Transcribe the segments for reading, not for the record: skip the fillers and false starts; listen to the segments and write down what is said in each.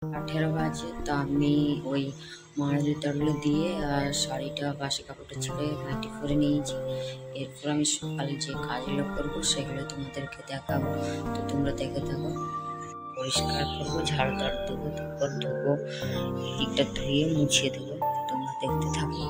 18 বাজে, তো আমি ওই মাড়ালি টাড়লি দিয়ে আর শাড়িটা বাসি কাপড়টা ছেড়ে নাইটি পরে নিয়েছি। এরপর আমি সকালে যে কাজগুলো করবো সেগুলো তোমাদেরকে দেখাবো, তো তোমরা দেখে থাকো। পরিষ্কার করবো, ঝাড়ু টাড়ু দেবো, তারপর ধোবো, এদিকটা ধুয়ে মুছিয়ে দেবো, তোমরা দেখতে থাকো।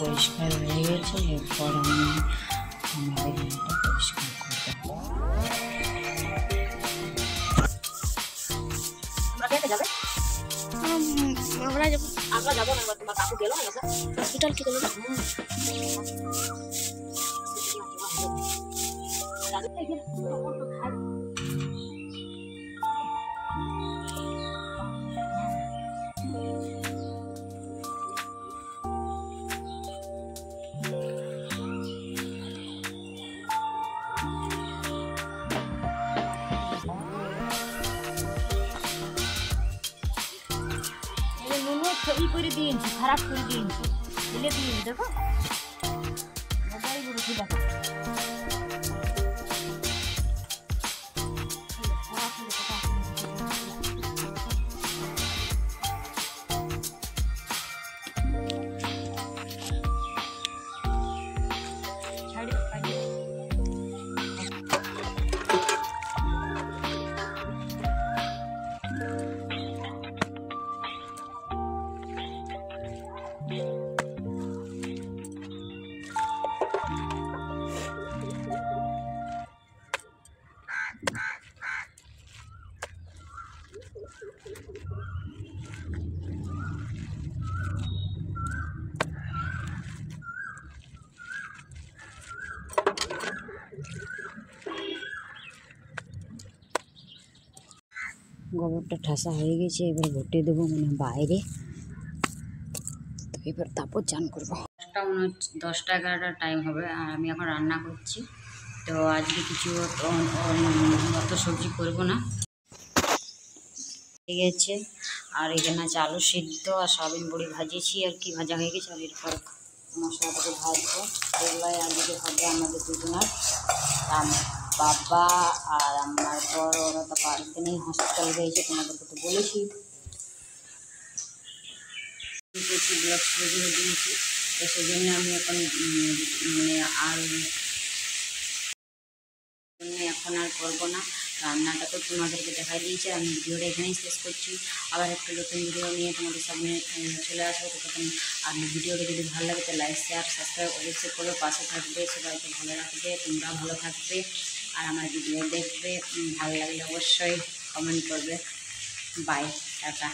পরিষ্কার হয়ে গেছে, এরপর আমি আমাদের রুমটা পরিষ্কার করবো। আমরা যাবো না, তোমার কাকু গেল না হসপিটাল কি করলো ই করে দিয়েছি, খারাপ করে দিয়েছি, ফেলে দিয়েছি। দেখো দেখো গোবরটা ঠাসা হয়ে গেছে, এবার ঘুটে দেবো মানে বাইরে, তো এবার তারপর চান করবো। 10টা 11টার টাইম হবে, আর আমি এখন রান্না করছি। তো আজকে কিছু অত সবজি করবো না, হয়ে গেছে। আর এখানে আছে আলু সিদ্ধ আর সয়াবিন বড়ি ভাজিয়েছি, আর কি ভাজা হয়ে গেছে। আর এরপর মশলাটাকে ভাজবো, এগুলাই আজকে হবে আমাদের দুজনের। বাবা আর আমার বড়, ওরা তো বাড়িতে নেই, হসপিটাল গিয়েছে, তোমাদেরকে তো বলেছি। ব্লগ শুরু করে দিয়েছি, তো সেই জন্য আমি এখন মানে এখন আর করবো না। রান্নাটা তো তোমাদেরকে দেখাই দিয়েছি। আমি ভিডিওটা এখানেই শেষ করছি। আবার একটা নতুন ভিডিও নিয়ে তোমাদের সামনে চলে আসবো। তখন আর ভিডিওটা যদি ভালো লাগে তো লাইক শেয়ার সাবস্ক্রাইব অবশ্যই করবে, পাশে থাকবে। সবাইকে ভালো রাখবে, তোমরা ভালো থাকবে আর আমার ভিডিও দেখবে। ভালো লাগলে অবশ্যই কমেন্ট করবে। Bye, tata.